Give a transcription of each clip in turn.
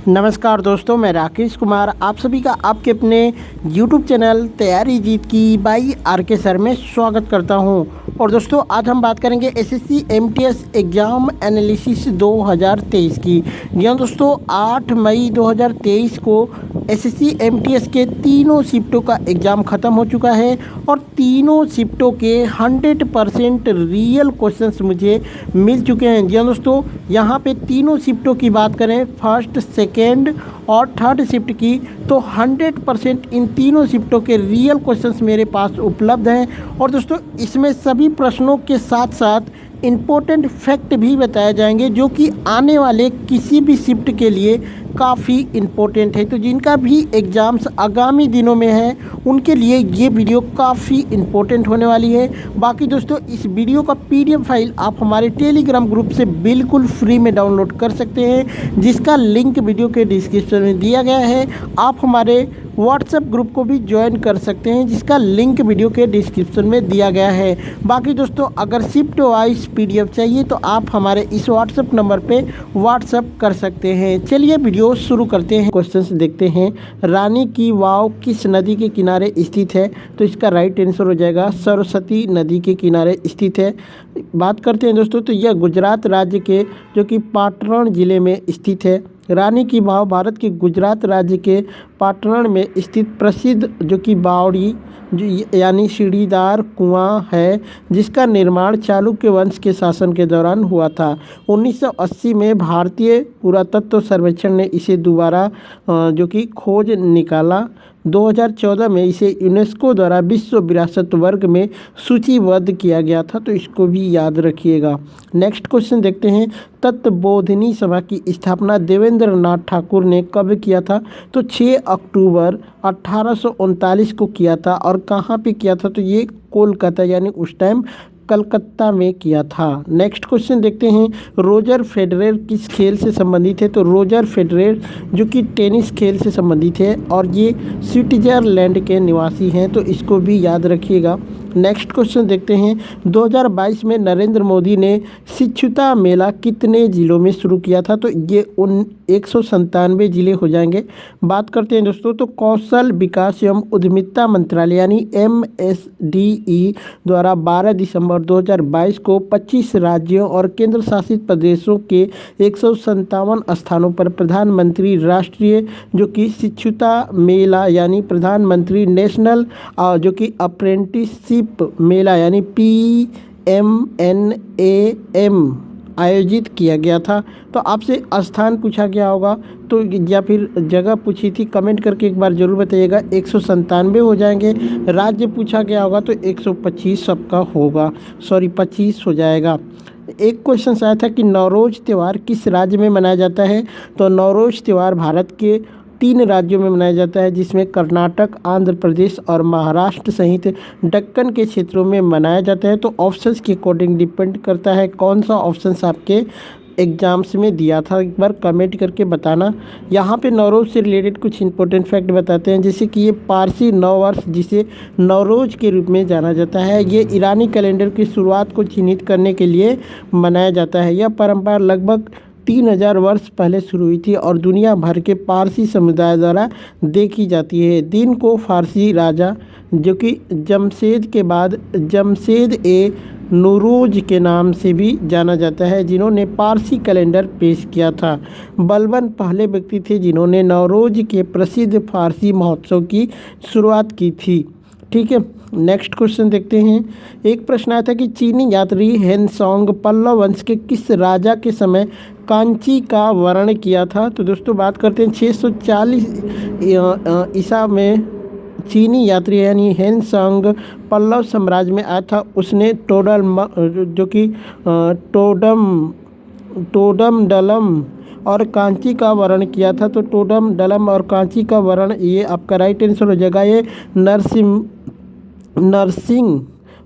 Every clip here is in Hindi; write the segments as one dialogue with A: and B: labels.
A: नमस्कार दोस्तों, मैं राकेश कुमार आप सभी का आपके अपने YouTube चैनल तैयारी जीत की बाई RK सर में स्वागत करता हूं। और दोस्तों आज हम बात करेंगे SSC MTS एग्ज़ाम एनालिसिस 2023 की। जी हाँ दोस्तों, 8 मई 2023 को SSC MTS के तीनों शिफ्टों का एग्ज़ाम ख़त्म हो चुका है और तीनों शिफ्टों के 100% रियल क्वेश्चंस मुझे मिल चुके हैं। जी हाँ दोस्तों, यहाँ पे तीनों शिफ्टों की बात करें, फर्स्ट सेकेंड और थर्ड शिफ्ट की, तो 100% इन तीनों शिफ्टों के रियल क्वेश्चंस मेरे पास उपलब्ध हैं। और दोस्तों इसमें सभी प्रश्नों के साथ साथ इम्पोर्टेंट फैक्ट भी बताए जाएंगे जो कि आने वाले किसी भी शिफ्ट के लिए काफ़ी इम्पोर्टेंट है। तो जिनका भी एग्ज़ाम्स आगामी दिनों में है उनके लिए ये वीडियो काफ़ी इम्पोर्टेंट होने वाली है। बाकी दोस्तों इस वीडियो का PDF फाइल आप हमारे टेलीग्राम ग्रुप से बिल्कुल फ्री में डाउनलोड कर सकते हैं, जिसका लिंक वीडियो के डिस्क्रिप्शन में दिया गया है। आप हमारे व्हाट्सएप ग्रुप को भी ज्वाइन कर सकते हैं, जिसका लिंक वीडियो के डिस्क्रिप्शन में दिया गया है। बाकी दोस्तों अगर शिफ्ट वाइज PDF चाहिए तो आप हमारे इस व्हाट्सएप नंबर पे व्हाट्सएप कर सकते हैं। चलिए वीडियो शुरू करते हैं। क्वेश्चंस देखते हैं। रानी की वाव किस नदी के किनारे स्थित है? तो इसका राइट आंसर हो जाएगा सरस्वती नदी के किनारे स्थित है। बात करते हैं दोस्तों, तो यह गुजरात राज्य के जो कि पाटण जिले में स्थित है। रानी की वाव भारत के गुजरात राज्य के पाटण में स्थित प्रसिद्ध जो कि बावड़ी जो यानी सीढ़ीदार कुआं है, जिसका निर्माण चालुक्य वंश के शासन के दौरान हुआ था। 1980 में भारतीय पुरातत्व सर्वेक्षण ने इसे दोबारा जो कि खोज निकाला। 2014 में इसे यूनेस्को द्वारा विश्व विरासत वर्ग में सूचीबद्ध किया गया था, तो इसको भी याद रखिएगा। नेक्स्ट क्वेश्चन देखते हैं। तत्वबोधिनी सभा की स्थापना देवेंद्र नाथ ठाकुर ने कब किया था? तो 6 अक्टूबर 1839 को किया था। और कहाँ पे किया था? तो ये कोलकाता यानी उस टाइम कलकत्ता में किया था। नेक्स्ट क्वेश्चन देखते हैं। रोजर फेडरर किस खेल से संबंधित है? तो रोजर फेडरर जो कि टेनिस खेल से संबंधित है और ये स्विट्जरलैंड के निवासी हैं, तो इसको भी याद रखिएगा। नेक्स्ट क्वेश्चन देखते हैं। 2022 में नरेंद्र मोदी ने शिक्षुता मेला कितने ज़िलों में शुरू किया था? तो ये 197 ज़िले हो जाएंगे। बात करते हैं दोस्तों, तो कौशल विकास एवं उद्यमिता मंत्रालय यानी MSDE द्वारा 12 दिसंबर 2022 को 25 राज्यों और केंद्र शासित प्रदेशों के 157 स्थानों पर प्रधानमंत्री राष्ट्रीय जो कि शिक्षुता मेला यानी प्रधानमंत्री नेशनल जो कि अप्रेंटिसशिप मेला यानी PMNAM आयोजित किया गया था। तो आपसे स्थान पूछा गया होगा तो या फिर जगह पूछी थी, कमेंट करके एक बार ज़रूर बताइएगा। 197 हो जाएंगे। राज्य पूछा गया होगा तो 125 सबका होगा, 25 हो जाएगा। एक क्वेश्चन आया था कि नवरोज़ त्यौहार किस राज्य में मनाया जाता है? तो नवरोज़ त्यौहार भारत के 3 राज्यों में मनाया जाता है, जिसमें कर्नाटक, आंध्र प्रदेश और महाराष्ट्र सहित दक्कन के क्षेत्रों में मनाया जाता है। तो ऑप्शंस के अकॉर्डिंग डिपेंड करता है कौन सा ऑप्शंस आपके एग्जाम्स में दिया था, एक बार कमेंट करके बताना। यहाँ पे नवरोज़ से रिलेटेड कुछ इंपॉर्टेंट फैक्ट बताते हैं, जैसे कि ये पारसी नव वर्ष जिसे नवरोज़ के रूप में जाना जाता है, ये ईरानी कैलेंडर की शुरुआत को चिन्हित करने के लिए मनाया जाता है। यह परंपरा लगभग 3000 वर्ष पहले शुरू हुई थी और दुनिया भर के पारसी समुदाय द्वारा देखी जाती है। दिन को फारसी राजा जो कि जमशेद के बाद जमशेद नूरोज के नाम से भी जाना जाता है, जिन्होंने पारसी कैलेंडर पेश किया था। बलबन पहले व्यक्ति थे जिन्होंने नवरोज के प्रसिद्ध फारसी महोत्सव की शुरुआत की थी। ठीक है, नेक्स्ट क्वेश्चन देखते हैं। एक प्रश्न आया था कि चीनी यात्री हेनसोंग पल्लव वंश के किस राजा के समय कांची का वर्ण किया था? तो दोस्तों बात करते हैं 640 ईसा में चीनी यात्री यानी हेनसोंग पल्लव साम्राज्य में आया था। उसने टोडम और कांची का वर्ण किया था। तो टोडम डलम और कांची का वर्ण, ये आपका राइट आंसर हो जाएगा। ये नरसिंह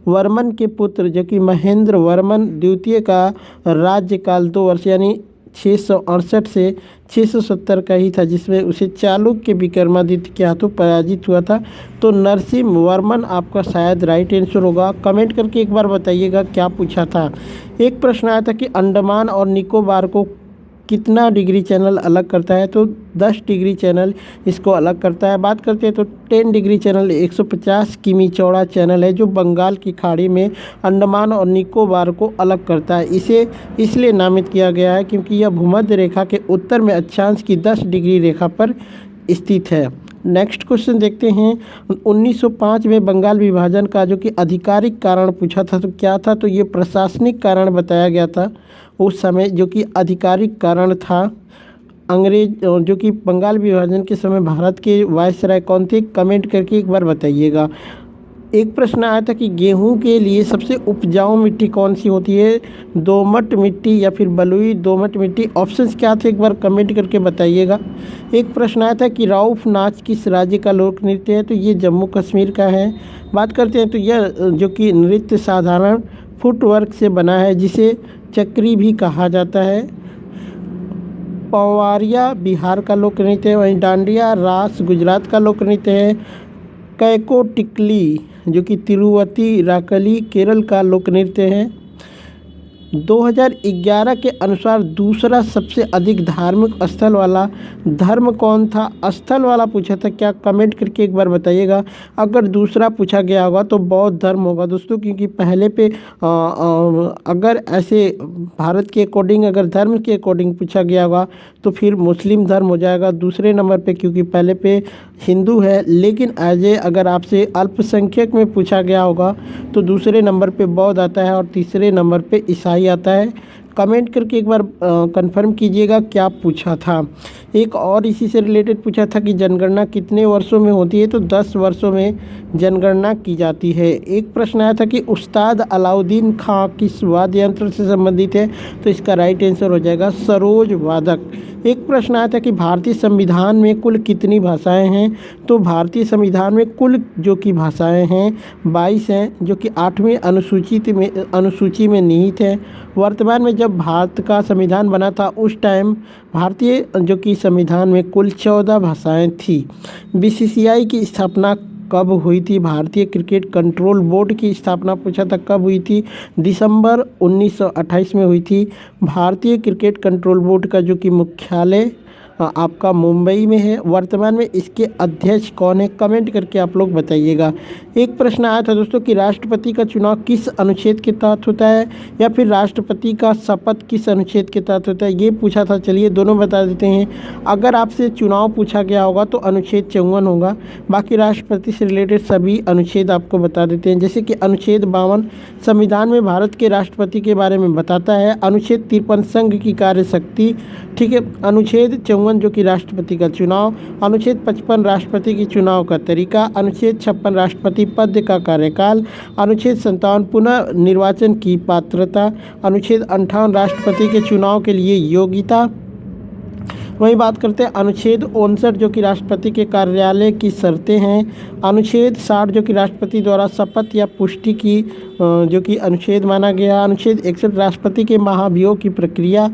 A: वर्मन के पुत्र जो कि महेंद्र वर्मन द्वितीय का राज्यकाल 2 वर्ष यानी 668 से 670 का ही था, जिसमें उसे चालुक्य विक्रमादित्य के हाथों पराजित हुआ था। तो नरसिंह वर्मन आपका शायद राइट आंसर होगा। कमेंट करके एक बार बताइएगा क्या पूछा था। एक प्रश्न आया था कि अंडमान और निकोबार को कितना डिग्री चैनल अलग करता है? तो 10 डिग्री चैनल इसको अलग करता है। बात करते हैं तो 10 डिग्री चैनल 150 किमी चौड़ा चैनल है जो बंगाल की खाड़ी में अंडमान और निकोबार को अलग करता है। इसे इसलिए नामित किया गया है क्योंकि यह भूमध्य रेखा के उत्तर में अक्षांश की 10 डिग्री रेखा पर स्थित है। नेक्स्ट क्वेश्चन देखते हैं। 1905 में बंगाल विभाजन का जो कि आधिकारिक कारण पूछा था तो क्या था, तो ये प्रशासनिक कारण बताया गया था उस समय। जो कि आधिकारिक कारण था अंग्रेज जो कि बंगाल विभाजन के समय भारत के वायसराय कौन थे, कमेंट करके एक बार बताइएगा। एक प्रश्न आया था कि गेहूं के लिए सबसे उपजाऊ मिट्टी कौन सी होती है, दोमट मिट्टी या फिर बलुई दोमट मिट्टी। ऑप्शंस क्या थे एक बार कमेंट करके बताइएगा। एक प्रश्न आया था कि राउफ नाच किस राज्य का लोक नृत्य है, तो ये जम्मू कश्मीर का है। बात करते हैं तो यह जो कि नृत्य साधारण फुटवर्क से बना है जिसे चक्री भी कहा जाता है। पवारिया बिहार का लोक नृत्य है, वहीं डांडिया रास गुजरात का लोक नृत्य है। कैको टिकली जो कि तिरुवतिराकली केरल का लोक नृत्य है। 2011 के अनुसार दूसरा सबसे अधिक धार्मिक स्थल वाला धर्म कौन था, स्थल वाला पूछा था क्या, कमेंट करके एक बार बताइएगा। अगर दूसरा पूछा गया होगा तो बौद्ध धर्म होगा दोस्तों, क्योंकि पहले पे अगर ऐसे भारत के अकॉर्डिंग अगर धर्म के अकॉर्डिंग पूछा गया होगा तो फिर मुस्लिम धर्म हो जाएगा दूसरे नंबर पे, क्योंकि पहले पे हिंदू है। लेकिन एज ए अगर आपसे अल्पसंख्यक में पूछा गया होगा तो दूसरे नंबर पे बौद्ध आता है और तीसरे नंबर पे ईसाई आता है। कमेंट करके एक बार कंफर्म कीजिएगा क्या पूछा था। एक और इसी से रिलेटेड पूछा था कि जनगणना कितने वर्षों में होती है, तो 10 वर्षों में जनगणना की जाती है। एक प्रश्न आया था कि उस्ताद अलाउद्दीन खां किस वाद्य यंत्र से संबंधित है, तो इसका राइट आंसर हो जाएगा सरोज वादक। एक प्रश्न आया था कि भारतीय संविधान में कुल कितनी भाषाएं हैं, तो भारतीय संविधान में कुल जो कि भाषाएं हैं 22 हैं जो कि 8वीं अनुसूची में निहित है। वर्तमान में जब भारत का संविधान बना था उस टाइम भारतीय जो कि संविधान में कुल 14 भाषाएं थी। बीसीसीआई की स्थापना कब हुई थी, भारतीय क्रिकेट कंट्रोल बोर्ड की स्थापना पूछा था कब हुई थी, दिसंबर 1928 में हुई थी। भारतीय क्रिकेट कंट्रोल बोर्ड का जो कि मुख्यालय आपका मुंबई में है। वर्तमान में इसके अध्यक्ष कौन है, कमेंट करके आप लोग बताइएगा। एक प्रश्न आया था दोस्तों कि राष्ट्रपति का चुनाव किस अनुच्छेद के तहत होता है, या फिर राष्ट्रपति का शपथ किस अनुच्छेद के तहत होता है, ये पूछा था। चलिए दोनों बता देते हैं। अगर आपसे चुनाव पूछा गया होगा तो अनुच्छेद 54 होगा। बाकी राष्ट्रपति से रिलेटेड सभी अनुच्छेद आपको बता देते हैं, जैसे कि अनुच्छेद 52 संविधान में भारत के राष्ट्रपति के बारे में बताता है। अनुच्छेद 53 संघ की कार्य शक्ति, ठीक है। अनुच्छेद 54 जो कि राष्ट्रपति का चुनाव। अनुच्छेद 55 राष्ट्रपति के चुनाव का तरीका। अनुच्छेद 56 राष्ट्रपति पद का कार्यकाल। अनुच्छेद 57 पुनः निर्वाचन की पात्रता। अनुच्छेद 58 राष्ट्रपति के चुनाव के लिए योग्यता। वही बात करते हैं अनुच्छेद 59 जो कि राष्ट्रपति के कार्यालय की शर्तें हैं। अनुच्छेद 60 जो कि राष्ट्रपति द्वारा शपथ या पुष्टि की जो कि अनुच्छेद माना गया। अनुच्छेद 61 राष्ट्रपति के महाभियोग की प्रक्रिया।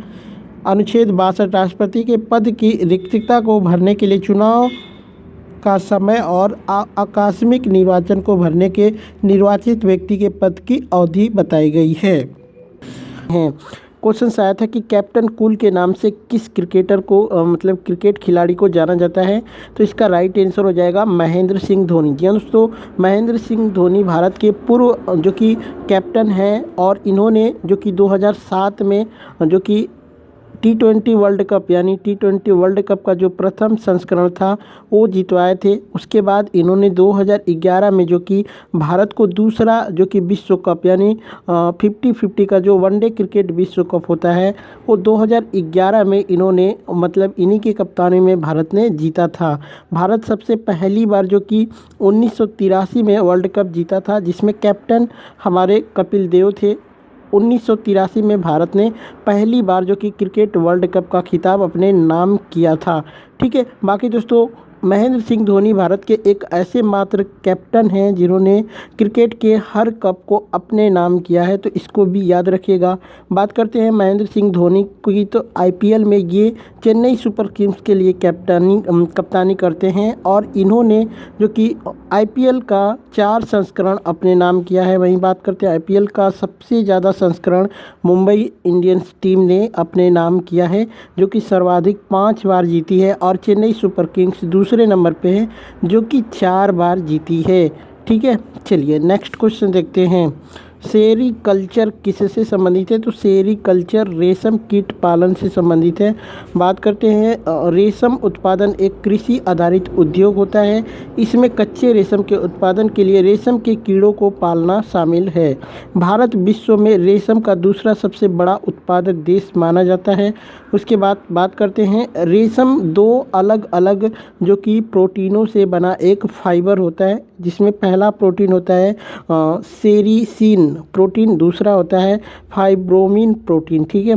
A: अनुच्छेद 62 राष्ट्रपति के पद की रिक्तता को भरने के लिए चुनाव का समय और आकस्मिक निर्वाचन को भरने के निर्वाचित व्यक्ति के पद की अवधि बताई गई है। क्वेश्चन आया था कि कैप्टन कूल के नाम से किस क्रिकेटर को मतलब क्रिकेट खिलाड़ी को जाना जाता है, तो इसका राइट आंसर हो जाएगा महेंद्र सिंह धोनी। जी दोस्तों, महेंद्र सिंह धोनी भारत के पूर्व जो कि कैप्टन हैं और इन्होंने जो कि 2007 में जो कि T20 वर्ल्ड कप यानी T20 वर्ल्ड कप का जो प्रथम संस्करण था वो जितवाए थे। उसके बाद इन्होंने 2011 में जो कि भारत को दूसरा जो कि विश्व कप यानी 50-50 का जो वनडे क्रिकेट विश्व कप होता है वो 2011 में इन्होंने मतलब इन्हीं की कप्तानी में भारत ने जीता था। भारत सबसे पहली बार जो कि 1983 में वर्ल्ड कप जीता था जिसमें कैप्टन हमारे कपिल देव थे। 1983 में भारत ने पहली बार जो कि क्रिकेट वर्ल्ड कप का खिताब अपने नाम किया था। ठीक है, बाकी दोस्तों महेंद्र सिंह धोनी भारत के एक ऐसे मात्र कैप्टन हैं जिन्होंने क्रिकेट के हर कप को अपने नाम किया है, तो इसको भी याद रखिएगा। बात करते हैं महेंद्र सिंह धोनी की, तो आईपीएल में ये चेन्नई सुपर किंग्स के लिए कप्तानी करते हैं और इन्होंने जो कि आईपीएल का 4 संस्करण अपने नाम किया है। वहीं बात करते हैं आईपीएल का सबसे ज़्यादा संस्करण मुंबई इंडियंस टीम ने अपने नाम किया है, जो कि सर्वाधिक 5 बार जीती है, और चेन्नई सुपर किंग्स दूसरे नंबर पे है जो कि 4 बार जीती है। ठीक है, चलिए नेक्स्ट क्वेश्चन देखते हैं। सेरीकल्चर किससे संबंधित है? तो सेरीकल्चर रेशम कीट पालन से संबंधित है। बात करते हैं रेशम उत्पादन एक कृषि आधारित उद्योग होता है। इसमें कच्चे रेशम के उत्पादन के लिए रेशम के कीड़ों को पालना शामिल है। भारत विश्व में रेशम का दूसरा सबसे बड़ा उत्पादक देश माना जाता है। उसके बाद बात करते हैं रेशम 2 अलग अलग जो कि प्रोटीनों से बना एक फाइबर होता है, जिसमें पहला प्रोटीन होता है सेरीसिन प्रोटीन, दूसरा होता है फाइब्रोमिन प्रोटीन। ठीक है,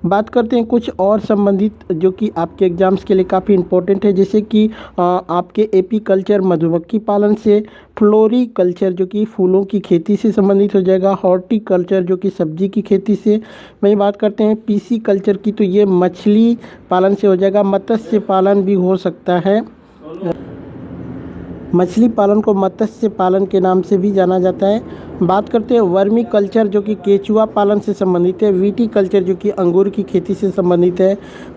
A: बात करते हैं कुछ और संबंधित जो कि आपके एग्जाम्स के लिए काफ़ी इंपॉर्टेंट है, जैसे कि आपके एपीकल्चर मधुमक्खी पालन से, फ्लोरीकल्चर जो कि फूलों की खेती से संबंधित हो जाएगा, हॉर्टिकल्चर जो कि सब्जी की खेती से। वहीं बात करते हैं पीसी कल्चर की, तो ये मछली पालन से हो जाएगा। मत्स्य पालन भी हो सकता है, मछली पालन को मत्स्य पालन के नाम से भी जाना जाता है। बात करते हैं वर्मी कल्चर जो कि केचुआ पालन से संबंधित है। वीटी कल्चर जो कि अंगूर की खेती से संबंधित है।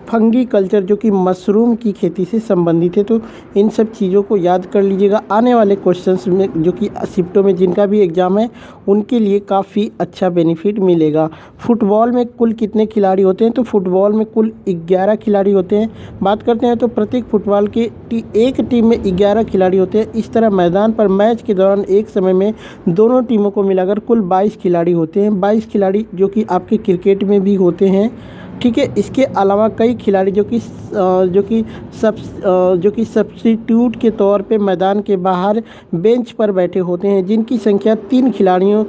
A: फंगी कल्चर जो कि मशरूम की खेती से संबंधित है। तो इन सब चीज़ों को याद कर लीजिएगा, आने वाले क्वेश्चंस में जो कि शिफ्टों में जिनका भी एग्ज़ाम है उनके लिए काफ़ी अच्छा बेनिफिट मिलेगा। फुटबॉल में कुल कितने खिलाड़ी होते हैं? तो फुटबॉल में कुल 11 खिलाड़ी होते हैं। बात करते हैं तो प्रत्येक फुटबॉल की एक टीम में 11 खिलाड़ी होते हैं। इस तरह मैदान पर मैच के दौरान एक समय में दोनों टीमों को मिलाकर कुल 22 खिलाड़ी होते हैं। 22 खिलाड़ी जो कि आपके क्रिकेट में भी होते हैं। ठीक है, इसके अलावा कई खिलाड़ी जो कि सब्स्टिट्यूट के तौर पे मैदान के बाहर बेंच पर बैठे होते हैं, जिनकी संख्या 3 खिलाड़ियों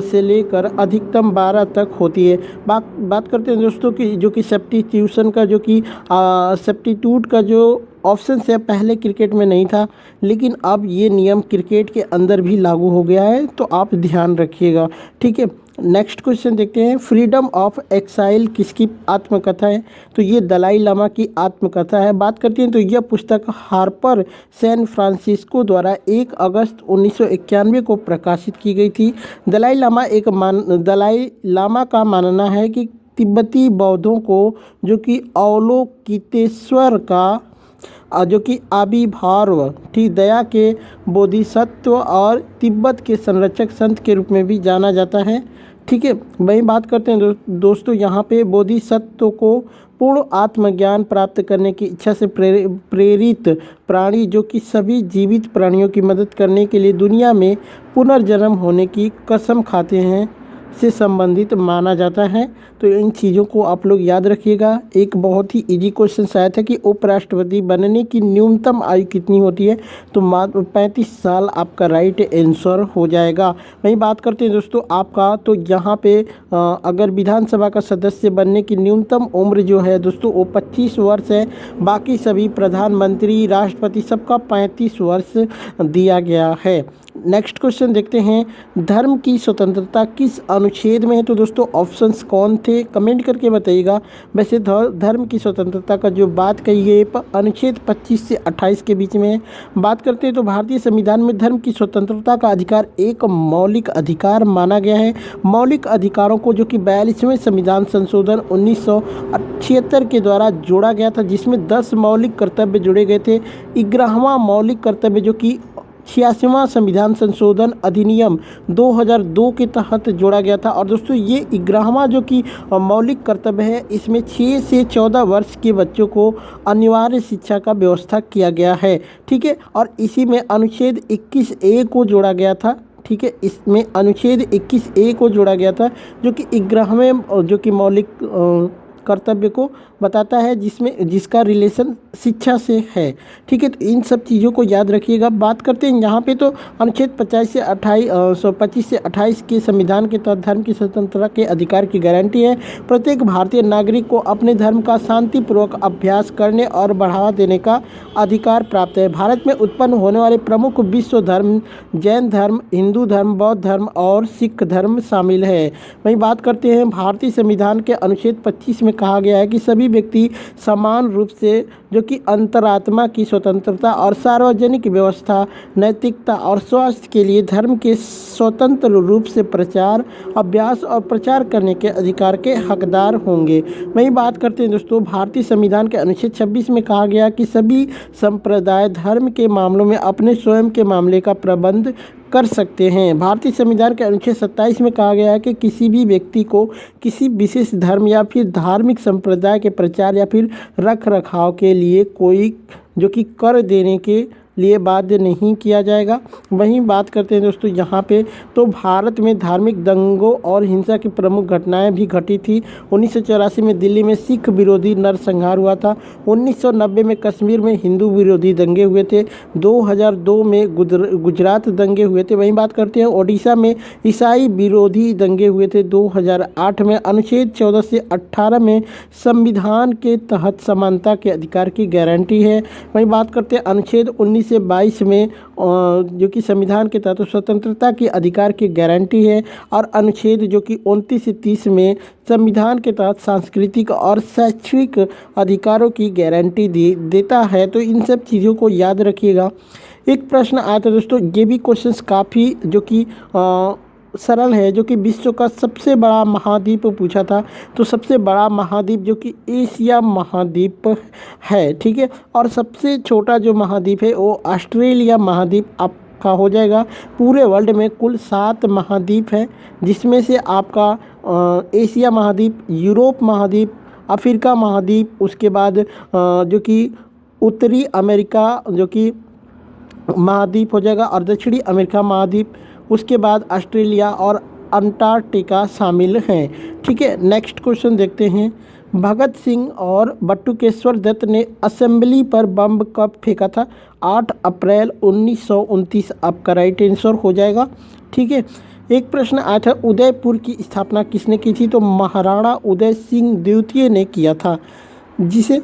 A: से लेकर अधिकतम 12 तक होती है। बात करते हैं दोस्तों कि जो कि सब्स्टिट्यूशन का जो कि सब्स्टिट्यूट का जो ऑप्शन से पहले क्रिकेट में नहीं था, लेकिन अब ये नियम क्रिकेट के अंदर भी लागू हो गया है, तो आप ध्यान रखिएगा। ठीक है, नेक्स्ट क्वेश्चन देखते हैं। फ्रीडम ऑफ एक्साइल किसकी आत्मकथा है? तो ये दलाई लामा की आत्मकथा है। बात करते हैं तो यह पुस्तक हार्पर सैन फ्रांसिस्को द्वारा 1 अगस्त 1991 को प्रकाशित की गई थी। दलाई लामा का मानना है कि तिब्बती बौद्धों को जो कि अवलोकितेश्वर का जो कि आविर्भाव ठीक दया के बोधिसत्व और तिब्बत के संरक्षक संत के रूप में भी जाना जाता है। ठीक है, वहीं बात करते हैं दोस्तों यहाँ पे बोधिसत्व को पूर्ण आत्मज्ञान प्राप्त करने की इच्छा से प्रेरित प्राणी जो कि सभी जीवित प्राणियों की मदद करने के लिए दुनिया में पुनर्जन्म होने की कसम खाते हैं से संबंधित माना जाता है। तो इन चीज़ों को आप लोग याद रखिएगा। एक बहुत ही इजी क्वेश्चन आया था कि उपराष्ट्रपति बनने की न्यूनतम आयु कितनी होती है? तो मात्र 35 साल आपका राइट आंसर हो जाएगा। वहीं बात करते हैं दोस्तों आपका, तो यहाँ पे अगर विधानसभा का सदस्य बनने की न्यूनतम उम्र जो है दोस्तों वो 25 वर्ष है। बाकी सभी प्रधानमंत्री, राष्ट्रपति सबका 35 वर्ष दिया गया है। नेक्स्ट क्वेश्चन देखते हैं। धर्म की स्वतंत्रता किस अनुच्छेद में है? तो दोस्तों ऑप्शंस कौन थे कमेंट करके बताइएगा। वैसे धर्म की स्वतंत्रता का जो बात कही है अनुच्छेद 25 से 28 के बीच में है। बात करते हैं तो भारतीय संविधान में धर्म की स्वतंत्रता का अधिकार एक मौलिक अधिकार माना गया है। मौलिक अधिकारों को जो कि 42वें संविधान संशोधन 1976 के द्वारा जोड़ा गया था, जिसमें 10 मौलिक कर्तव्य जोड़े गए थे। 11वां मौलिक कर्तव्य जो कि 86वां संविधान संशोधन अधिनियम 2002 के तहत जोड़ा गया था। और दोस्तों ये 11वां जो कि मौलिक कर्तव्य है, इसमें 6 से 14 वर्ष के बच्चों को अनिवार्य शिक्षा का व्यवस्था किया गया है। ठीक है, और इसी में अनुच्छेद 21A को जोड़ा गया था। ठीक है, इसमें अनुच्छेद 21A को जोड़ा गया था जो कि 11वें जो कि मौलिक कर्तव्य को बताता है, जिसका रिलेशन शिक्षा से है। ठीक है, तो इन सब चीज़ों को याद रखिएगा। बात करते हैं यहाँ पे, तो अनुच्छेद 25 से 28 के संविधान के तहत धर्म की स्वतंत्रता के अधिकार की गारंटी है। प्रत्येक भारतीय नागरिक को अपने धर्म का शांतिपूर्वक अभ्यास करने और बढ़ावा देने का अधिकार प्राप्त है। भारत में उत्पन्न होने वाले प्रमुख विश्व धर्म जैन धर्म, हिंदू धर्म, बौद्ध धर्म और सिख धर्म शामिल है। वहीं बात करते हैं, भारतीय संविधान के अनुच्छेद 25 में कहा गया है कि सभी व्यक्ति समान रूप से जो कि अंतरात्मा की स्वतंत्रता और सार्वजनिक व्यवस्था, नैतिकता और स्वास्थ्य के लिए धर्म के स्वतंत्र रूप से प्रचार, अभ्यास और प्रचार करने के अधिकार के हकदार होंगे। वहीं बात करते हैं दोस्तों, भारतीय संविधान के अनुच्छेद 26 में कहा गया कि सभी संप्रदाय धर्म के मामलों में अपने स्वयं के मामले का प्रबंध कर सकते हैं। भारतीय संविधान के अनुच्छेद 27 में कहा गया है कि किसी भी व्यक्ति को किसी विशेष धर्म या फिर धार्मिक संप्रदाय के प्रचार या फिर रख रखाव के लिए कोई जो कि कर देने के लिए बाध्य नहीं किया जाएगा। वहीं बात करते हैं दोस्तों यहाँ पे, तो भारत में धार्मिक दंगों और हिंसा की प्रमुख घटनाएं भी घटी थी। 1984 में दिल्ली में सिख विरोधी नरसंहार हुआ था। 1990 में कश्मीर में हिंदू विरोधी दंगे हुए थे। 2002 में गुजरात दंगे हुए थे। वहीं बात करते हैं, ओडिशा में ईसाई विरोधी दंगे हुए थे। 2008 में अनुच्छेद 14 से 18 में संविधान के तहत समानता के अधिकार की गारंटी है। वहीं बात करते हैं, अनुच्छेद 19 से 22 में जो कि संविधान के तहत स्वतंत्रता की अधिकार की गारंटी है। और अनुच्छेद जो कि 29 से 30 में संविधान के तहत सांस्कृतिक और शैक्षिक अधिकारों की गारंटी देता है। तो इन सब चीज़ों को याद रखिएगा। एक प्रश्न आया था दोस्तों, ये भी क्वेश्चंस काफ़ी जो कि सरल है, जो कि विश्व का सबसे बड़ा महाद्वीप पूछा था। तो सबसे बड़ा महाद्वीप जो कि एशिया महाद्वीप है। ठीक है, और सबसे छोटा जो महाद्वीप है वो ऑस्ट्रेलिया महाद्वीप आपका हो जाएगा। पूरे वर्ल्ड में कुल 7 महाद्वीप है, जिसमें से आपका एशिया महाद्वीप, यूरोप महाद्वीप, अफ्रीका महाद्वीप, उसके बाद जो कि उत्तरी अमेरिका जो कि महाद्वीप हो जाएगा, और दक्षिणी अमेरिका महाद्वीप, उसके बाद ऑस्ट्रेलिया और अंटार्कटिका शामिल हैं। ठीक है, नेक्स्ट क्वेश्चन देखते हैं। भगत सिंह और बटुकेश्वर दत्त ने असेंबली पर बम कब फेंका था? 8 अप्रैल 1929 आपका राइट आंसर हो जाएगा। ठीक है, एक प्रश्न आया था, उदयपुर की स्थापना किसने की थी? तो महाराणा उदय सिंह द्वितीय ने किया था, जिसे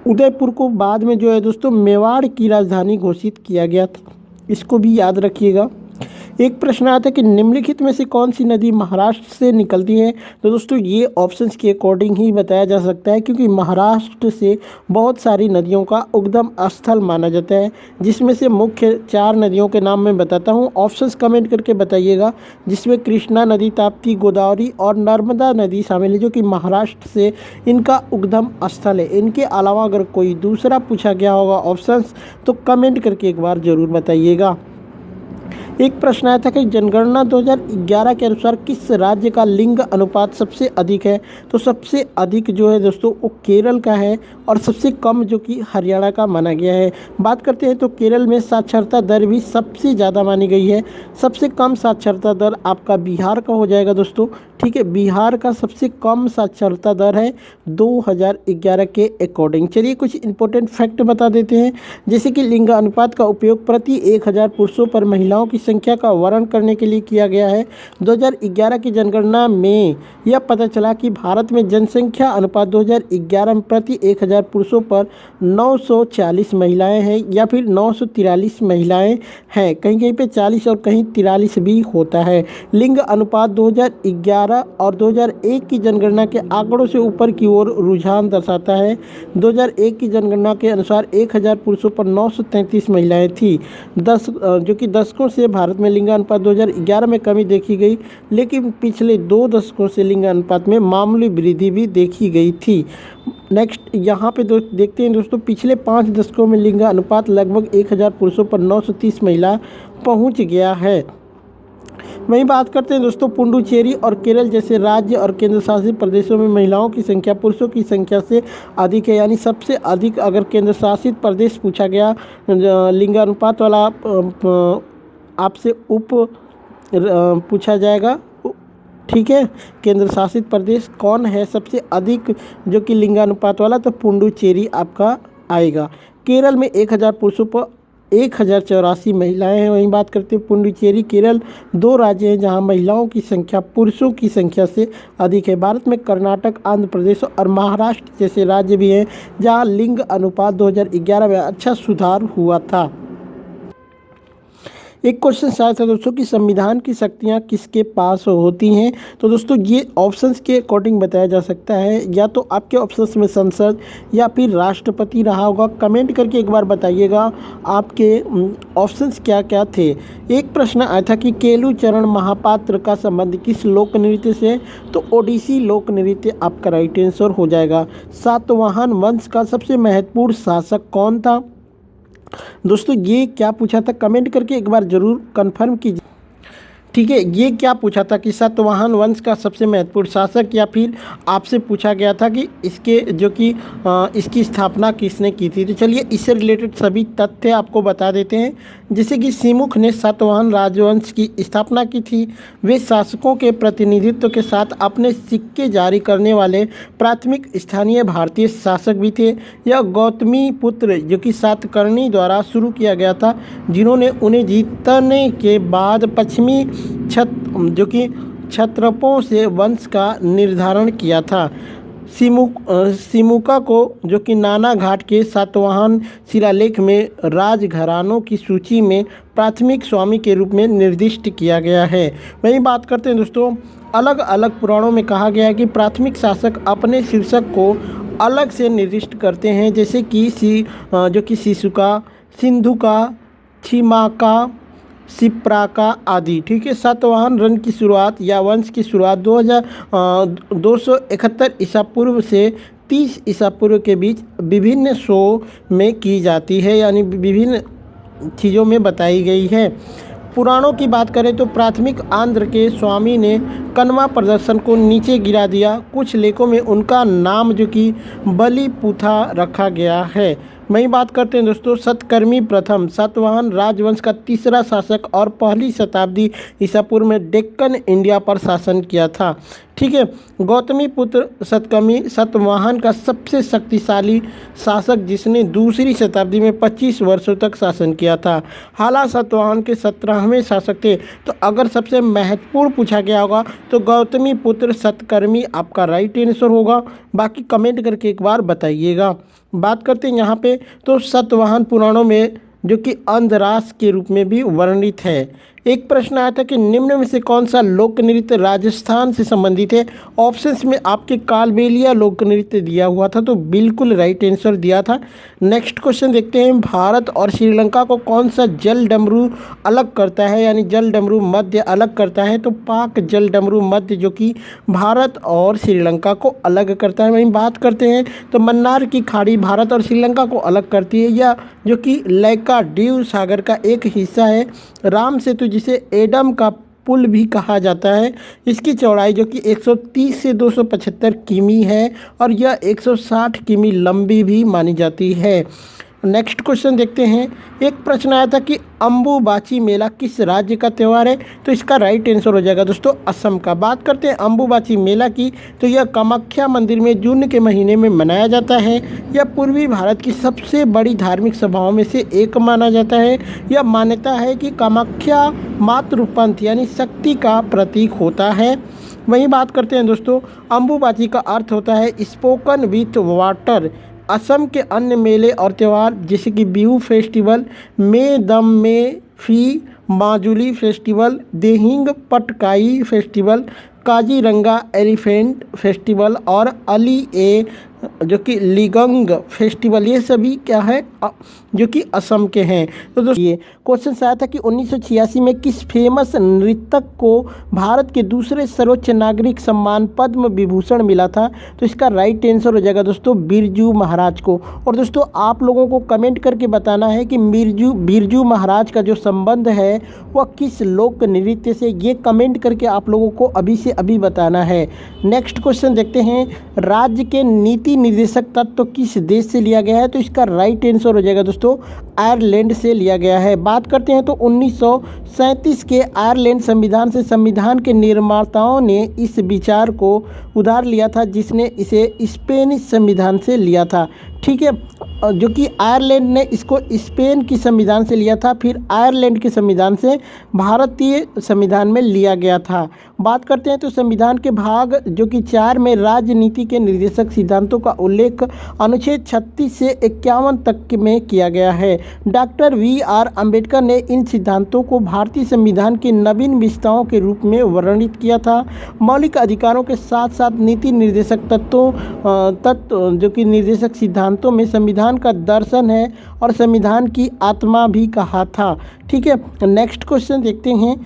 A: उदयपुर को बाद में जो है दोस्तों मेवाड़ की राजधानी घोषित किया गया था। इसको भी याद रखिएगा। एक प्रश्न आता है कि निम्नलिखित में से कौन सी नदी महाराष्ट्र से निकलती है? तो दोस्तों ये ऑप्शंस के अकॉर्डिंग ही बताया जा सकता है, क्योंकि महाराष्ट्र से बहुत सारी नदियों का उद्गम स्थल माना जाता है, जिसमें से मुख्य 4 नदियों के नाम मैं बताता हूँ। ऑप्शंस कमेंट करके बताइएगा, जिसमें कृष्णा नदी, ताप्ती, गोदावरी और नर्मदा नदी शामिल है, जो कि महाराष्ट्र से इनका उद्गम स्थल है। इनके अलावा अगर कोई दूसरा पूछा गया होगा ऑप्शंस, तो कमेंट करके एक बार ज़रूर बताइएगा। एक प्रश्न आया था कि जनगणना 2011 के अनुसार किस राज्य का लिंग अनुपात सबसे अधिक है? तो सबसे अधिक जो है दोस्तों वो केरल का है, और सबसे कम जो कि हरियाणा का माना गया है। बात करते हैं तो केरल में साक्षरता दर भी सबसे ज़्यादा मानी गई है। सबसे कम साक्षरता दर आपका बिहार का हो जाएगा दोस्तों। ठीक है, बिहार का सबसे कम साक्षरता दर है 2011 के अकॉर्डिंग। चलिए कुछ इंपॉर्टेंट फैक्ट बता देते हैं, जैसे कि लिंग अनुपात का उपयोग प्रति 1000 पुरुषों पर महिलाओं की संख्या का वर्णन करने के लिए किया गया है। 2011 की जनगणना में यह पता चला कि भारत में जनसंख्या अनुपात 2011 में प्रति 1000 पुरुषों पर 940 महिलाएं हैं, या फिर 943 महिलाएं हैं। कहीं कहीं पे 40 और कहीं 43 भी होता है। लिंग अनुपात 2011 और 2001 की जनगणना के आंकड़ों से ऊपर की ओर रुझान दर्शाता है। 2001 की जनगणना के अनुसार 1000 पुरुषों पर 933 महिलाएं थी। जो कि दशकों से भारत में लिंगानुपात 2011 में कमी देखी गई, लेकिन पिछले 2 दशकों से लिंगानुपात में मामूली वृद्धि भी देखी गई थी। नेक्स्ट यहाँ पे देखते हैं दोस्तों, पिछले 5 दशकों में लिंगानुपात लगभग 1000 पुरुषों पर 930 महिला पहुँच गया है। वहीं बात करते हैं दोस्तों, पुडुचेरी और केरल जैसे राज्य और केंद्र शासित प्रदेशों में महिलाओं की संख्या पुरुषों की संख्या से अधिक है। यानी सबसे अधिक अगर केंद्र शासित प्रदेश पूछा गया लिंगानुपात वाला आपसे पूछा जाएगा ठीक है। केंद्र शासित प्रदेश कौन है सबसे अधिक जो कि लिंगानुपात वाला, तो पुडुचेरी आपका आएगा। केरल में 1000 पुरुषों पर 1084 महिलाएं हैं। वहीं बात करते हैं पुडुचेरी, केरल दो राज्य हैं जहां महिलाओं की संख्या पुरुषों की संख्या से अधिक है। भारत में कर्नाटक, आंध्र प्रदेश और महाराष्ट्र जैसे राज्य भी हैं जहां लिंग अनुपात 2011 में अच्छा सुधार हुआ था। एक क्वेश्चन शायद था दोस्तों कि संविधान की शक्तियाँ किसके पास होती हैं, तो दोस्तों ये ऑप्शंस के अकॉर्डिंग बताया जा सकता है, या तो आपके ऑप्शंस में संसद या फिर राष्ट्रपति रहा होगा। कमेंट करके एक बार बताइएगा आपके ऑप्शंस क्या क्या थे। एक प्रश्न आया था कि केलू चरण महापात्र का संबंध किस लोक नृत्य से, तो ओडिसी लोक नृत्य आपका राइट आंसर हो जाएगा। सातवाहन वंश का सबसे महत्वपूर्ण शासक कौन था, दोस्तों ये क्या पूछा था, कमेंट करके एक बार ज़रूर कंफर्म कीजिए। ठीक है, ये क्या पूछा था कि सातवाहन वंश का सबसे महत्वपूर्ण शासक, या फिर आपसे पूछा गया था कि इसके जो कि इसकी स्थापना किसने की थी। तो चलिए इससे रिलेटेड सभी तथ्य आपको बता देते हैं। जैसे कि सिमुख ने सातवाहन राजवंश की स्थापना की थी। वे शासकों के प्रतिनिधित्व के साथ अपने सिक्के जारी करने वाले प्राथमिक स्थानीय भारतीय शासक भी थे। यह गौतमी पुत्र जो कि सातकर्णी द्वारा शुरू किया गया था, जिन्होंने उन्हें जीतने के बाद पश्चिमी जो कि क्षत्रपों से वंश का निर्धारण किया था। सिमुका को जो कि नाना घाट के सातवाहन शिलालेख में राजघरानों की सूची में प्राथमिक स्वामी के रूप में निर्दिष्ट किया गया है। वहीं बात करते हैं दोस्तों, अलग अलग पुराणों में कहा गया है कि प्राथमिक शासक अपने शीर्षक को अलग से निर्दिष्ट करते हैं, जैसे कि जो कि शिशुका, सिंधुका, छिमाका, सिप्राका आदि। ठीक है, सातवाहन रन की शुरुआत या वंश की शुरुआत 271 ईसा पूर्व से 30 ईसा पूर्व के बीच विभिन्न शो में की जाती है, यानी विभिन्न चीज़ों में बताई गई है। पुराणों की बात करें तो प्राथमिक आंध्र के स्वामी ने कनवा प्रदर्शन को नीचे गिरा दिया। कुछ लेखों में उनका नाम जो कि बलिपुथा रखा गया है। वहीं बात करते हैं दोस्तों, सतकर्मी प्रथम सातवाहन राजवंश का तीसरा शासक और पहली शताब्दी ईसा पूर्व में डेक्कन इंडिया पर शासन किया था। ठीक है, गौतमी पुत्र सतकर्मी सातवाहन का सबसे शक्तिशाली शासक जिसने दूसरी शताब्दी में 25 वर्षों तक शासन किया था। हालांकि सातवाहन के 17वें शासक थे, तो अगर सबसे महत्वपूर्ण पूछा गया होगा तो गौतमी पुत्र सतकर्मी आपका राइट आंसर होगा। बाकी कमेंट करके एक बार बताइएगा। बात करते हैं यहाँ पे, तो सातवाहन पुराणों में जो कि अंधरास के रूप में भी वर्णित है। एक प्रश्न आया था कि निम्न में से कौन सा लोक नृत्य राजस्थान से संबंधित है। ऑप्शंस में आपके कालबेलिया लोक नृत्य दिया हुआ था, तो बिल्कुल राइट आंसर दिया था। नेक्स्ट क्वेश्चन देखते हैं, भारत और श्रीलंका को कौन सा जल डमरू अलग करता है, यानी जल डमरू मध्य अलग करता है, तो पाक जल डमरू मध्य जो कि भारत और श्रीलंका को अलग करता है। वहीं बात करते हैं तो मन्नार की खाड़ी भारत और श्रीलंका को अलग करती है, या जो कि लैकाडीव सागर का एक हिस्सा है। राम सेतु जिसे एडम का पुल भी कहा जाता है, इसकी चौड़ाई जो कि 130 से 275 किमी है और यह 160 किमी लंबी भी मानी जाती है। नेक्स्ट क्वेश्चन देखते हैं, एक प्रश्न आया था कि अम्बुबाची मेला किस राज्य का त्यौहार है, तो इसका राइट आंसर हो जाएगा दोस्तों असम का। बात करते हैं अम्बुबाची मेला की, तो यह कामाख्या मंदिर में जून के महीने में मनाया जाता है। यह पूर्वी भारत की सबसे बड़ी धार्मिक सभाओं में से एक माना जाता है। यह मान्यता है कि कामाख्या मातृपंथ यानी शक्ति का प्रतीक होता है। वहीं बात करते हैं दोस्तों, अम्बुबाची का अर्थ होता है स्पोकन विथ वाटर। असम के अन्य मेले और त्यौहार जैसे कि Bihu festival, Medam Me Phi Majuli festival, Dehing Patkai festival, Kaziranga elephant festival और अली ए जो कि लिगंग फेस्टिवल, ये सभी क्या है जो कि असम के हैं। तो दोस्तों ये क्वेश्चन आया था कि 1986 में किस फेमस नृतक को भारत के दूसरे सर्वोच्च नागरिक सम्मान पद्म विभूषण मिला था, तो इसका राइट आंसर हो जाएगा दोस्तों बिरजू महाराज को। और दोस्तों आप लोगों को कमेंट करके बताना है कि बिरजू महाराज का जो संबंध है वह किस लोक नृत्य से, ये कमेंट करके आप लोगों को अभी से अभी बताना है। नेक्स्ट क्वेश्चन देखते हैं, राज्य के नीति नीति निर्देशक तत्व किस देश से लिया गया है? तो इसका राइट आंसर हो जाएगा दोस्तों आयरलैंड से लिया गया है। बात करते हैं तो 1937 के आयरलैंड संविधान से संविधान के निर्माताओं ने इस विचार को उधार लिया था, जिसने इसे स्पेनिश संविधान से लिया था। ठीक है, जो कि आयरलैंड ने इसको स्पेन की संविधान से लिया था, फिर आयरलैंड के संविधान से भारतीय संविधान में लिया गया था। बात करते हैं तो संविधान के भाग जो कि 4 में राजनीति के निर्देशक सिद्धांतों का उल्लेख अनुच्छेद 36 से 51 तक में किया गया है। डॉक्टर VR अम्बेडकर ने इन सिद्धांतों को भारतीय संविधान की नवीन विशेषताओं के रूप में वर्णित किया था। मौलिक अधिकारों के साथ साथ नीति निर्देशक तत्व जो कि निर्देशक सिद्धांतों में संविधान का दर्शन है और संविधान की आत्मा भी कहा था। ठीक है, नेक्स्ट क्वेश्चन देखते हैं।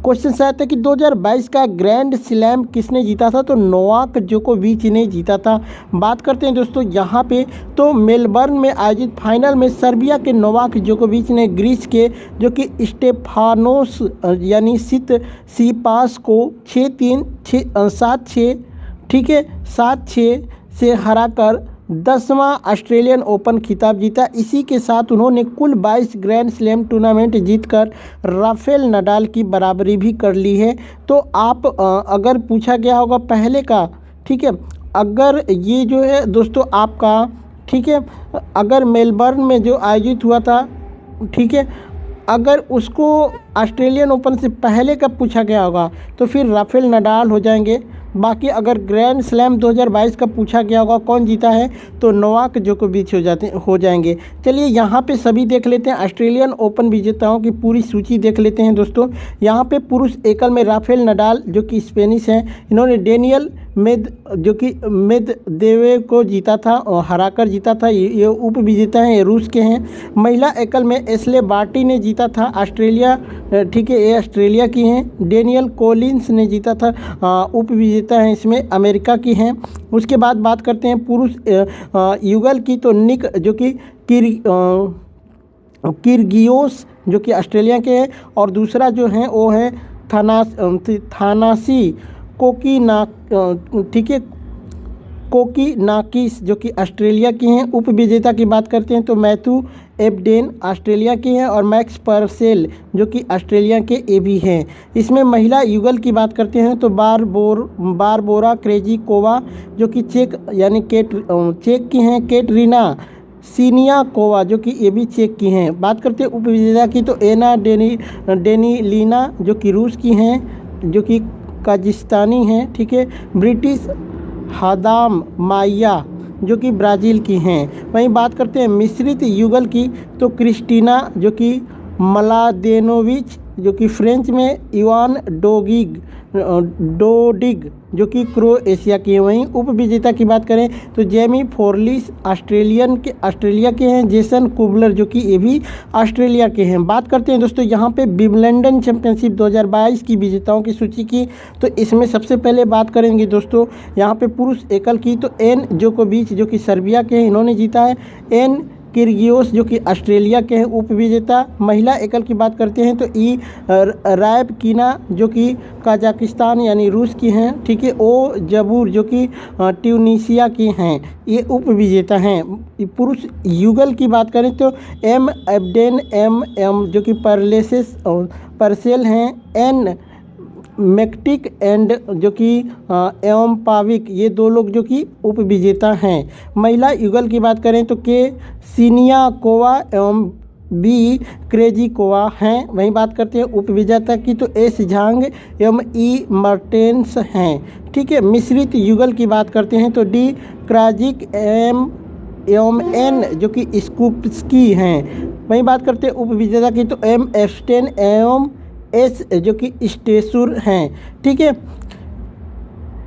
A: क्वेश्चन से आता है कि 2022 का ग्रैंड स्लैम किसने जीता था? तो नोवाक जोकोविच ने जीता था। बात करते हैं दोस्तों यहाँ पे तो मेलबर्न में आयोजित फाइनल में सर्बिया के नोवाक जोकोविच ने ग्रीस के जो कि स्टेफानोस यानी सिपास को 6-3 7-6 ठीक है 7-6 से हराकर 10वां ऑस्ट्रेलियन ओपन खिताब जीता। इसी के साथ उन्होंने कुल 22 ग्रैंड स्लैम टूर्नामेंट जीतकर राफेल नडाल की बराबरी भी कर ली है। तो आप अगर पूछा गया होगा पहले का, ठीक है, अगर ये जो है दोस्तों आपका, ठीक है, अगर मेलबर्न में जो आयोजित हुआ था, ठीक है, अगर उसको ऑस्ट्रेलियन ओपन से पहले कब पूछा गया होगा तो फिर राफेल नडाल हो जाएंगे। बाकी अगर ग्रैंड स्लैम 2022 का पूछा गया होगा कौन जीता है तो नोवाक जोकोविच हो जाएंगे। चलिए यहाँ पे सभी देख लेते हैं, ऑस्ट्रेलियन ओपन विजेताओं की पूरी सूची देख लेते हैं दोस्तों। यहाँ पे पुरुष एकल में राफेल नडाल जो कि स्पेनिश हैं, इन्होंने डेनियल मेदवेदेव को जीता था और हराकर जीता था। ये उप विजेता हैं, ये रूस के हैं। महिला एकल में एशले बार्टी ने जीता था, ऑस्ट्रेलिया, ठीक है, ये ऑस्ट्रेलिया की हैं। डेनियल कॉलिंस ने जीता था, उप विजेता हैं, इसमें अमेरिका की हैं। उसके बाद बात करते हैं पुरुष युगल की, तो निक जो कि किर्गियोस जो कि ऑस्ट्रेलिया के हैं, और दूसरा जो है वो है थानासी कोकीनाकिस जो कि ऑस्ट्रेलिया की हैं। उप विजेता की बात करते हैं तो मैथ्यू एबडेन ऑस्ट्रेलिया के हैं और मैक्स परसेल जो कि ऑस्ट्रेलिया के ये भी हैं। इसमें महिला युगल की बात करते हैं तो बारबोरा क्रेजिकोवा जो कि चेक की हैं। कैटरीना सीनियाकोवा जो कि ये भी चेक की हैं। बात करते हैं उप विजेता की तो एना डेनिलीना जो कि रूस की हैं, जो कि काजिस्तानी हैं, ठीक है। ब्रिटिश हादाम माया जो कि ब्राज़ील की हैं। वहीं बात करते हैं मिश्रित युगल की तो क्रिस्टीना जो कि मलादेनोविच जो कि फ्रेंच में, इवान डोडिग जो कि क्रोएशिया की हैं। वहीं उप विजेता की बात करें तो जेमी फोर्लिस ऑस्ट्रेलिया के हैं। जेसन कुबलर जो कि ये भी ऑस्ट्रेलिया के हैं। बात करते हैं दोस्तों यहाँ पे विंबलडन चैंपियनशिप 2022 की विजेताओं की सूची की, तो इसमें सबसे पहले बात करेंगे दोस्तों यहाँ पे पुरुष एकल की तो एन जोकोविच जो कि सर्बिया के हैं, इन्होंने जीता है। एन किर्गियोस जो कि ऑस्ट्रेलिया के हैं उप विजेता। महिला एकल की बात करते हैं तो रैबकिना जो कि कजाकिस्तान यानी रूस की हैं, ठीक है। ओ जबूर जो कि ट्यूनीशिया की हैं, ये उप विजेता हैं। पुरुष युगल की बात करें तो एम एबडेन एम जो कि परसेल हैं। एन मैक्टिक एंड जो कि एवं पाविक, ये 2 लोग जो कि उप विजेता हैं। महिला युगल की बात करें तो के सीनियाकोवा एवं बी क्रेजिकोवा हैं। वहीं बात करते हैं उप विजेता की तो एस झांग एवं ई मर्टेंस हैं, ठीक है। मिश्रित युगल की बात करते हैं तो डी क्राजिक एवं एन जो कि स्कूप्सकी हैं। वहीं बात करते हैं उप विजेता की तो एम एस्टेन एवं एस जो कि स्टेसुर हैं, ठीक है।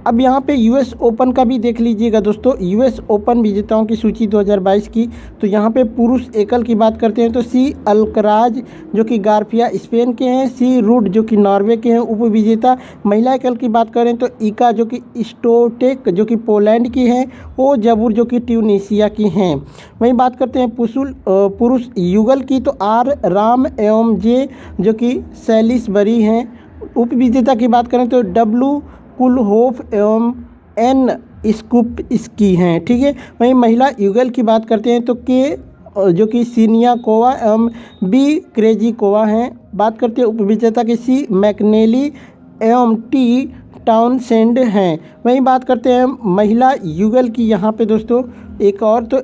A: अब यहाँ पे यूएस ओपन का भी देख लीजिएगा दोस्तों। यूएस ओपन विजेताओं की सूची 2022 की, तो यहाँ पे पुरुष एकल की बात करते हैं तो सी अल्कराज जो कि गार्फिया स्पेन के हैं। सी रूड जो कि नॉर्वे के हैं उप विजेता। महिला एकल की बात करें तो इका जो कि स्टोटेक जो कि पोलैंड की हैं। ओ जबूर जो कि ट्यूनीशिया की हैं। वहीं बात करते हैं पुरुष युगल की तो आर राम एवं जे जो कि सैलिसबरी हैं। उप विजेता की बात करें तो डब्लू कुलहोफ एवं एन स्कूप इसकी हैं, ठीक है। वहीं महिला युगल की बात करते हैं तो के जो कि सीनियाकोवा एवं बी क्रेजिकोवा हैं। बात करते हैं उपविजेता की सी मैकनेली एवं टी टाउनसेंड हैं। वहीं बात करते हैं महिला युगल की, यहाँ पे दोस्तों एक और तो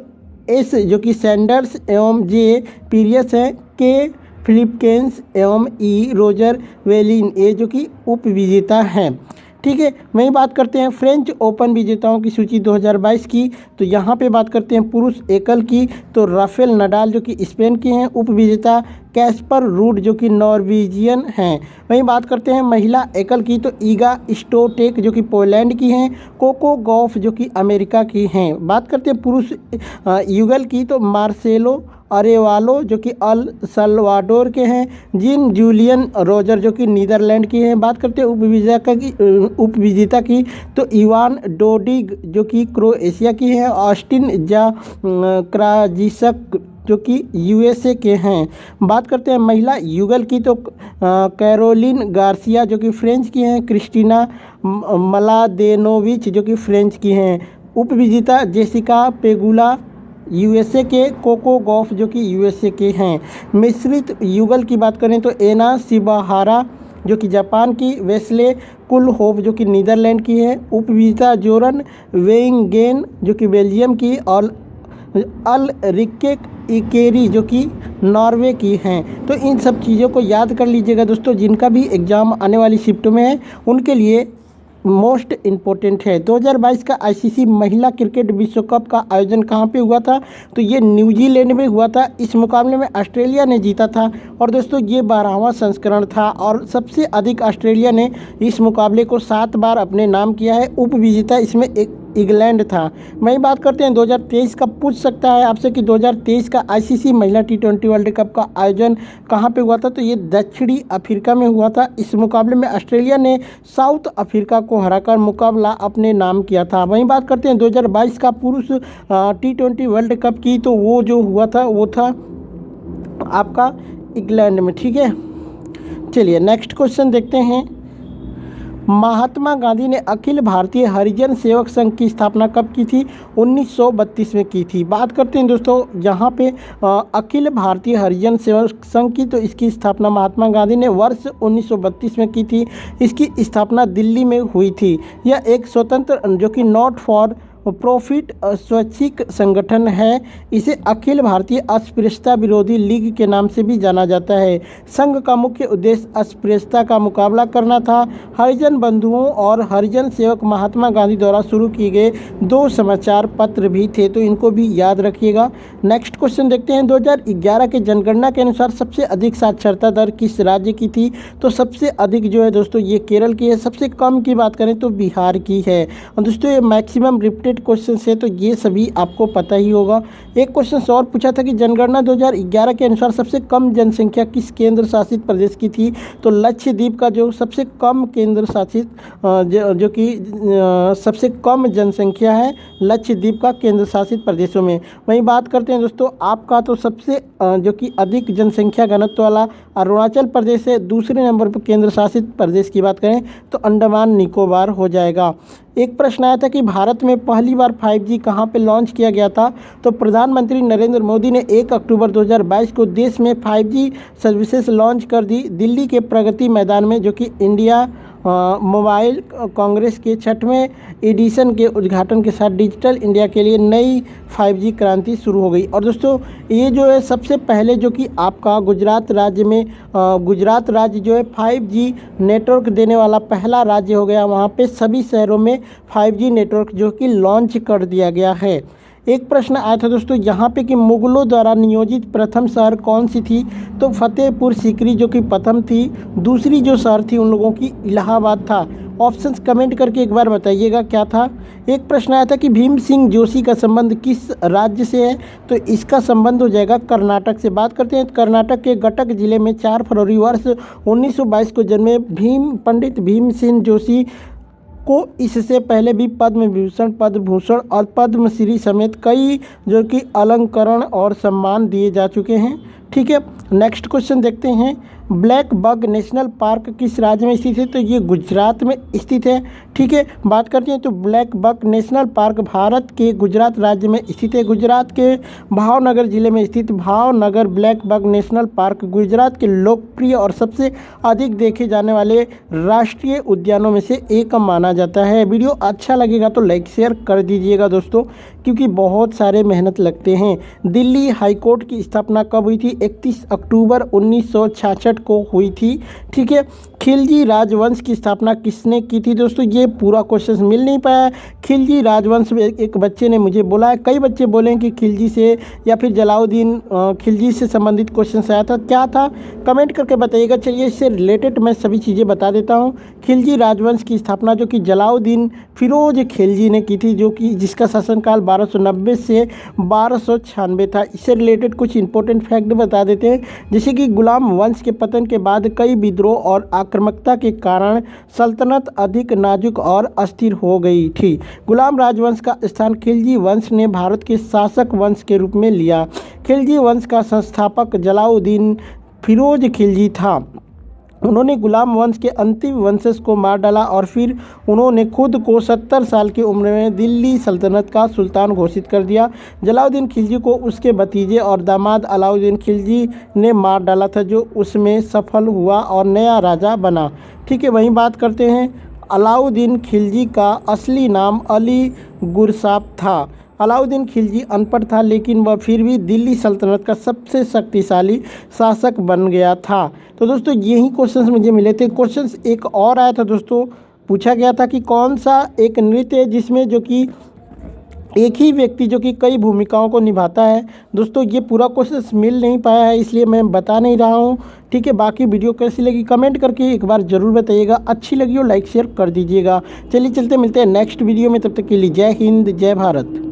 A: एस जो कि सैंडर्स एवं जे पीरियस हैं, के फिलिपकेंस एवं ई रोजर वेलिन ये जो कि उपविजेता हैं, ठीक है। वहीं बात करते हैं फ्रेंच ओपन विजेताओं की सूची 2022 की, तो यहाँ पे बात करते हैं पुरुष एकल की, तो राफेल नडाल जो कि स्पेन के हैं उपविजेता, कैस्पर रूड जो कि नॉर्वेजियन हैं। वहीं बात करते हैं महिला एकल की, तो ईगा स्टोटेक जो कि पोलैंड की हैं, कोको गॉफ जो कि अमेरिका की हैं। बात करते हैं पुरुष युगल की, तो मार्सेलो अरेवालो जो कि अल सल्वाडोर के हैं, जिन जूलियन रोजर जो कि नीदरलैंड की हैं। बात करते हैं उपविजेता की, तो इवान डोडिग जो कि क्रोएशिया की हैं, ऑस्टिन जा क्राजिसक जो कि यूएसए के हैं। बात करते हैं महिला युगल की, तो कैरोलिन गार्सिया जो कि फ्रेंच की हैं, क्रिस्टीना मलादेनोविच जो कि फ्रेंच की हैं। उपविजेता जेसिका पेगुला यूएसए के, कोको गॉफ जो कि यूएसए के हैं। मिश्रित युगल की बात करें तो एना शिबाहारा जो कि जापान की, वेस्ले कुलहोफ जो कि नीदरलैंड की है, उपविजेता जोरन वेइंगेन जो कि बेल्जियम की, और अल रिके इकेरी जो कि नॉर्वे की हैं। तो इन सब चीज़ों को याद कर लीजिएगा दोस्तों, जिनका भी एग्ज़ाम आने वाली शिफ्टों में है उनके लिए मोस्ट इम्पोर्टेंट है। 2022 का आईसीसी महिला क्रिकेट विश्व कप का आयोजन कहाँ पे हुआ था, तो ये न्यूजीलैंड में हुआ था। इस मुकाबले में ऑस्ट्रेलिया ने जीता था और दोस्तों ये 12वां संस्करण था और सबसे अधिक ऑस्ट्रेलिया ने इस मुकाबले को 7 बार अपने नाम किया है। उपविजेता इसमें एक इंग्लैंड था। वहीं बात करते हैं 2023 का, पूछ सकता है आपसे कि 2023 का आईसीसी महिला T20 वर्ल्ड कप का आयोजन कहाँ पे हुआ था, तो ये दक्षिणी अफ्रीका में हुआ था। इस मुकाबले में ऑस्ट्रेलिया ने साउथ अफ्रीका को हराकर मुकाबला अपने नाम किया था। वहीं बात करते हैं 2022 का पुरुष T20 वर्ल्ड कप की, तो वो जो हुआ था वो था आपका इंग्लैंड में, ठीक है। चलिए नेक्स्ट क्वेश्चन देखते हैं। महात्मा गांधी ने अखिल भारतीय हरिजन सेवक संघ की स्थापना कब की थी, 1932 में की थी। बात करते हैं दोस्तों यहाँ पे अखिल भारतीय हरिजन सेवक संघ की, तो इसकी स्थापना महात्मा गांधी ने वर्ष 1932 में की थी। इसकी स्थापना दिल्ली में हुई थी। यह एक स्वतंत्र जो कि नॉट फॉर प्रॉफिट स्वैच्छिक संगठन है। इसे अखिल भारतीय अस्पृश्यता विरोधी लीग के नाम से भी जाना जाता है। संघ का मुख्य उद्देश्य अस्पृश्यता का मुकाबला करना था। हरिजन बंधुओं और हरिजन सेवक महात्मा गांधी द्वारा शुरू किए गए 2 समाचार पत्र भी थे, तो इनको भी याद रखिएगा। नेक्स्ट क्वेश्चन देखते हैं। 2011 के जनगणना के अनुसार सबसे अधिक साक्षरता दर किस राज्य की थी, तो सबसे अधिक जो है दोस्तों ये केरल की है। सबसे कम की बात करें तो बिहार की है। और दोस्तों ये मैक्सिमम रिपीटेड क्वेश्चन है, तो ये सभी आपको पता ही होगा। एक क्वेश्चन और पूछा था कि जनगणना 2011 के अनुसार सबसे कम जनसंख्या किस केंद्र शासित प्रदेश की थी, तो लक्षद्वीप का जो सबसे कम केंद्र शासित जो कि सबसे कम जनसंख्या है लक्षद्वीप का केंद्र शासित प्रदेशों में। वहीं बात करते हैं दोस्तों आपका, तो सबसे जो कि अधिक जनसंख्या घनत्व वाला अरुणाचल प्रदेश है। दूसरे नंबर पर केंद्र शासित प्रदेश की बात करें तो अंडमान निकोबार हो जाएगा। एक प्रश्न आया था कि भारत में पहली बार 5G कहाँ पे लॉन्च किया गया था, तो प्रधानमंत्री नरेंद्र मोदी ने 1 अक्टूबर 2022 को देश में 5G सर्विसेज लॉन्च कर दी। दिल्ली के प्रगति मैदान में जो कि इंडिया मोबाइल कांग्रेस के 6वें एडिशन के उद्घाटन के साथ डिजिटल इंडिया के लिए नई 5G क्रांति शुरू हो गई। और दोस्तों ये जो है सबसे पहले जो कि आपका गुजरात राज्य में गुजरात राज्य जो है 5G नेटवर्क देने वाला पहला राज्य हो गया। वहाँ पे सभी शहरों में 5G नेटवर्क जो कि लॉन्च कर दिया गया है। एक प्रश्न आया था दोस्तों यहाँ पे कि मुगलों द्वारा नियोजित प्रथम शहर कौन सी थी, तो फतेहपुर सीकरी जो कि प्रथम थी। दूसरी जो शहर थी उन लोगों की इलाहाबाद था। ऑप्शंस कमेंट करके एक बार बताइएगा क्या था। एक प्रश्न आया था कि भीम सिंह जोशी का संबंध किस राज्य से है, तो इसका संबंध हो जाएगा कर्नाटक से। बात करते हैं कर्नाटक के घटक जिले में 4 फरवरी वर्ष 1922 को जन्मे पंडित भीम सिंह जोशी को इससे पहले भी पद्म विभूषण, पद्म भूषण और पद्मश्री समेत कई जो कि अलंकरण और सम्मान दिए जा चुके हैं। ठीक है। नेक्स्ट क्वेश्चन देखते हैं, ब्लैक बग नेशनल पार्क किस राज्य में स्थित है? तो ये गुजरात में स्थित है। ठीक है, बात करते हैं तो black bug national park Bharat के गुजरात राज्य में स्थित है। गुजरात के भावनगर जिले में स्थित Bhavnagar black bug national park Gujarat के लोकप्रिय और सबसे अधिक देखे जाने वाले राष्ट्रीय उद्यानों में से एक माना जाता है। वीडियो अच्छा लगेगा तो लाइक शेयर कर दीजिएगा दोस्तों, क्योंकि बहुत सारे मेहनत लगते हैं। दिल्ली हाईकोर्ट की स्थापना कब हुई थी? 31 अक्टूबर 1966 को हुई थी। ठीक है, खिलजी राजवंश की स्थापना किसने की थी? दोस्तों ये पूरा क्वेश्चन मिल नहीं पाया। खिलजी राजवंश में एक बच्चे ने मुझे बोला है, कई बच्चे बोले कि खिलजी से या फिर जलाउद्दीन खिलजी से संबंधित क्वेश्चन आया था, क्या था कमेंट करके बताइएगा। चलिए इससे रिलेटेड मैं सभी चीज़ें बता देता हूँ। खिलजी राजवंश की स्थापना जो कि जलाउद्दीन फिरोज खिलजी ने की थी, जो कि जिसका शासनकाल 1290 से 1296 था। इससे रिलेटेड कुछ इंपॉर्टेंट फैक्ट बता देते हैं, जैसे कि गुलाम वंश के पतन के बाद कई विद्रोह और आक्रामकता के कारण सल्तनत अधिक नाजुक और अस्थिर हो गई थी। गुलाम राजवंश का स्थान खिलजी वंश ने भारत के शासक वंश के रूप में लिया। खिलजी वंश का संस्थापक जलाउद्दीन फिरोज खिलजी था। उन्होंने गुलाम वंश के अंतिम वंशज को मार डाला और फिर उन्होंने खुद को 70 साल की उम्र में दिल्ली सल्तनत का सुल्तान घोषित कर दिया। जलाउद्दीन खिलजी को उसके भतीजे और दामाद अलाउद्दीन खिलजी ने मार डाला था, जो उसमें सफल हुआ और नया राजा बना। ठीक है, वहीं बात करते हैं, अलाउद्दीन खिलजी का असली नाम अली गुरसाब था। अलाउद्दीन खिलजी अनपढ़ था, लेकिन वह फिर भी दिल्ली सल्तनत का सबसे शक्तिशाली शासक बन गया था। तो दोस्तों यही क्वेश्चंस मुझे मिले थे। क्वेश्चंस एक और आया था दोस्तों, पूछा गया था कि कौन सा एक नृत्य है जिसमें जो कि एक ही व्यक्ति जो कि कई भूमिकाओं को निभाता है। दोस्तों ये पूरा क्वेश्चन मिल नहीं पाया है, इसलिए मैं बता नहीं रहा हूँ। ठीक है, बाकी वीडियो कैसी लगी कमेंट करके एक बार ज़रूर बताइएगा। अच्छी लगी हो लाइक शेयर कर दीजिएगा। चलिए चलते मिलते हैं नेक्स्ट वीडियो में, तब तक के लिए जय हिंद जय भारत।